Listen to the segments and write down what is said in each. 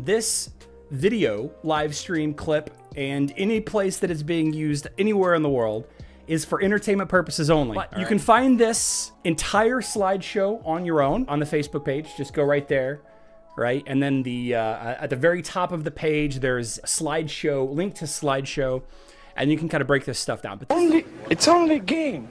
This video, live stream, clip, and any place that is being used anywhere in the world is for entertainment purposes only. But you can find this entire slideshow on your own on the Facebook page. Just go right there, right? And then at the very top of the page, there's a slideshow, link to slideshow, and you can kind of break this stuff down. But it's only a game.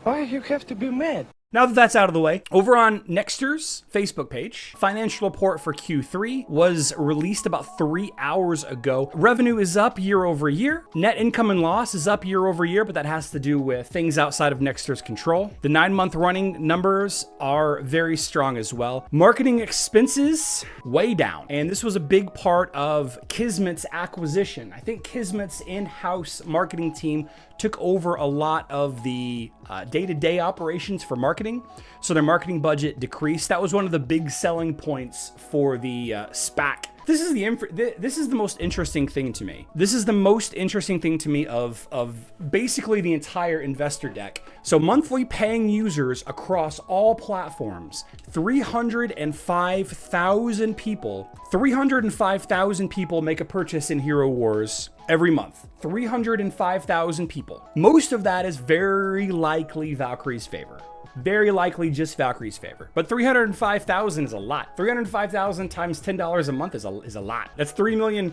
Why you have to be mad? Now that that's out of the way, over on Nexter's Facebook page, financial report for Q3 was released about 3 hours ago. Revenue is up year over year. Net income and loss is up year over year, but that has to do with things outside of Nexter's control. The 9-month running numbers are very strong as well. Marketing expenses, way down. And this was a big part of Kismet's acquisition. I think Kismet's in-house marketing team took over a lot of the day-to-day operations for marketing, so their marketing budget decreased. That was one of the big selling points for the SPAC. This is the most interesting thing to me. This is the most interesting thing to me of basically the entire investor deck. So monthly paying users across all platforms, 305,000 people. 305,000 people make a purchase in Hero Wars every month. 305,000 people. Most of that is very likely Valkyrie's favor. Very likely just Valkyrie's favor. But 305,000 is a lot. 305,000 times $10 a month is a lot. That's $3 million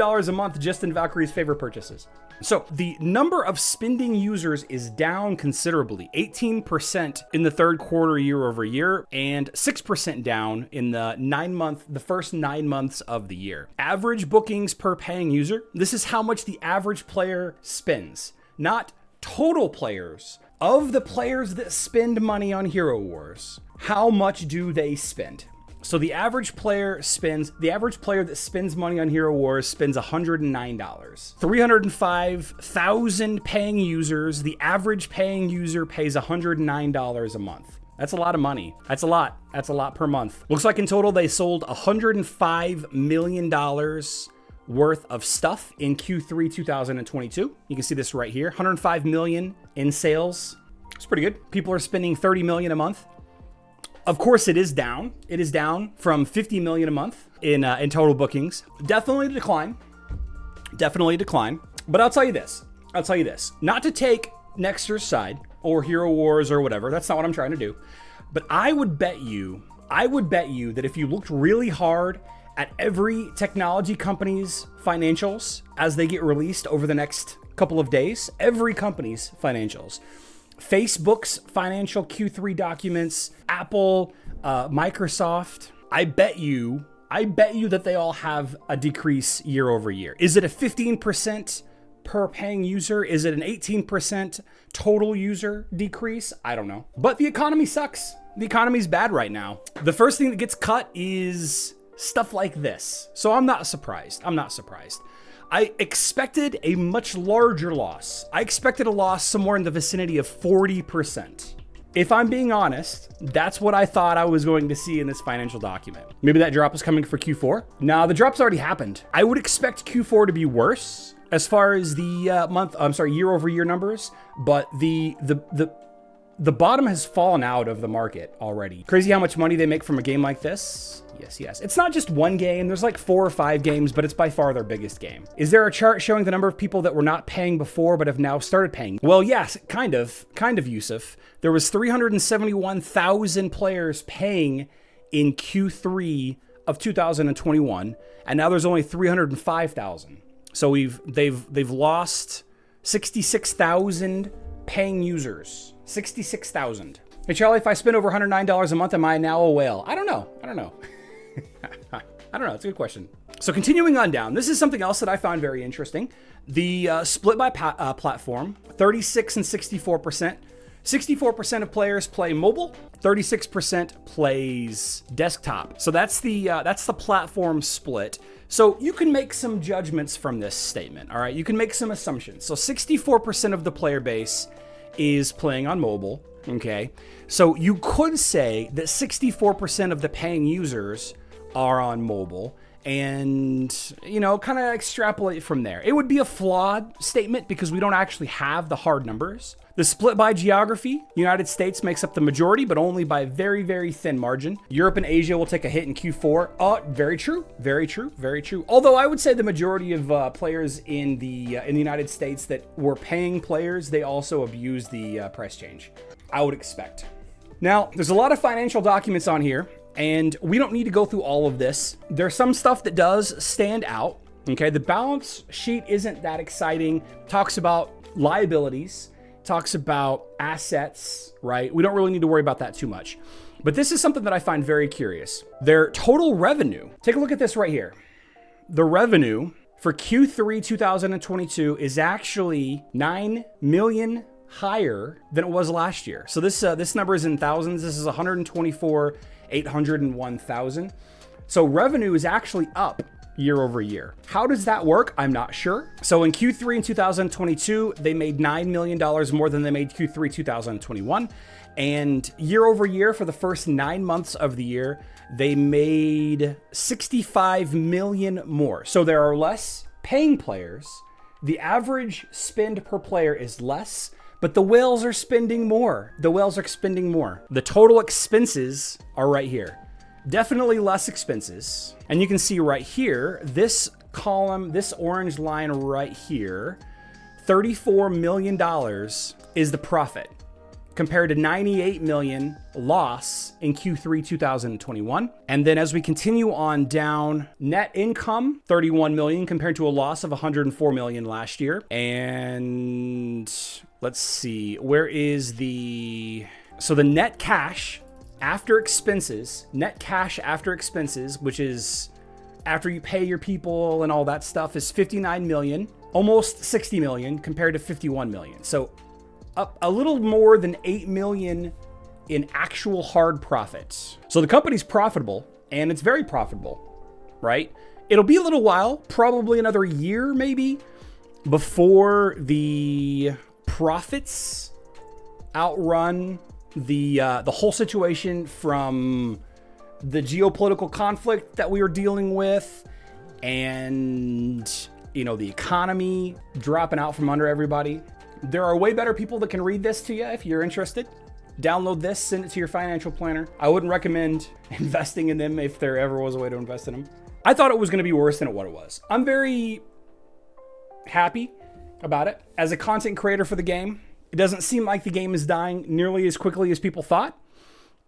a month just in Valkyrie's favor purchases. So the number of spending users is down considerably, 18% in the third quarter year over year, and 6% down in the first 9 months of the year. Average bookings per paying user. This is how much the average player spends, not total players. Of the players that spend money on Hero Wars, how much do they spend? So the average player that spends money on Hero Wars spends $109. 305,000 paying users, the average paying user pays $109 a month. That's a lot of money. That's a lot. That's a lot per month. Looks like in total they sold $105 million worth of stuff in Q3 2022. You can see this right here, 105 million in sales. It's pretty good. People are spending 30 million a month. Of course, it is down. It is down from 50 million a month in total bookings. Definitely a decline. Definitely a decline. But I'll tell you this. Not to take Nexter's side or Hero Wars or whatever. That's not what I'm trying to do. But I would bet you that if you looked really hard at every technology company's financials as they get released over the next couple of days, every company's financials, Facebook's financial Q3 documents, Apple, Microsoft, I bet you that they all have a decrease year over year. Is it a 15% per paying user? Is it an 18% total user decrease? I don't know. But the economy sucks. The economy's bad right now. The first thing that gets cut is stuff like this. So I'm not surprised. I expected a much larger loss. I expected a loss somewhere in the vicinity of 40%. If I'm being honest, that's what I thought I was going to see in this financial document. Maybe that drop is coming for Q4. Now the drop's already happened. I would expect Q4 to be worse as far as the year over year numbers, but the bottom has fallen out of the market already. Crazy how much money they make from a game like this. Yes. It's not just one game. There's like 4 or 5 games, but it's by far their biggest game. Is there a chart showing the number of people that were not paying before but have now started paying? Well, yes, kind of, Yusuf. There was 371,000 players paying in Q3 of 2021, and now there's only 305,000. So they've lost 66,000 paying users. 66,000. Hey Charlie, if I spend over $109 a month, am I now a whale? I don't know. It's a good question. So continuing on down, this is something else that I found very interesting. The split by platform, 36 and 64%. 64% of players play mobile, 36% plays desktop. So that's the platform split. So you can make some judgments from this statement, all right? You can make some assumptions. So 64% of the player base is playing on mobile, okay? So you could say that 64% of the paying users are on mobile, and, you know, kind of extrapolate from there. It would be a flawed statement because we don't actually have the hard numbers. The split by geography, United States makes up the majority, but only by a very, very thin margin. Europe and Asia will take a hit in Q4. Oh, very true, very true, very true. Although I would say the majority of players in the United States that were paying players, they also abused the price change. I would expect. Now, there's a lot of financial documents on here, and we don't need to go through all of this. There's some stuff that does stand out. Okay, the balance sheet isn't that exciting. Talks about liabilities, talks about assets, right? We don't really need to worry about that too much. But this is something that I find very curious. Their total revenue, take a look at this right here. The revenue for Q3 2022 is actually 9 million higher than it was last year. So this number is in thousands. This is 124,801,000. So revenue is actually up year over year. How does that work? I'm not sure. So in Q3 in 2022, they made $9 million more than they made Q3 2021. And year over year, for the first 9 months of the year, they made 65 million more. So there are less paying players. The average spend per player is less, but the whales are spending more. The whales are spending more. The total expenses are right here. Definitely less expenses. And you can see right here, this column, this orange line right here, $34 million is the profit compared to 98 million loss in Q3 2021. And then as we continue on down, net income, 31 million compared to a loss of 104 million last year. And let's see, where is so the net cash after expenses, which is after you pay your people and all that stuff, is 59 million, almost 60 million compared to 51 million. So up a little more than 8 million in actual hard profits. So the company's profitable, and it's very profitable, right? It'll be a little while, probably another year maybe, before the profits outrun the whole situation from the geopolitical conflict that we are dealing with, and, you know, the economy dropping out from under everybody. There are way better people that can read this to you if you're interested. Download this, send it to your financial planner. I wouldn't recommend investing in them if there ever was a way to invest in them. I thought it was going to be worse than what it was. I'm very happy about it. As a content creator for the game, it doesn't seem like the game is dying nearly as quickly as people thought.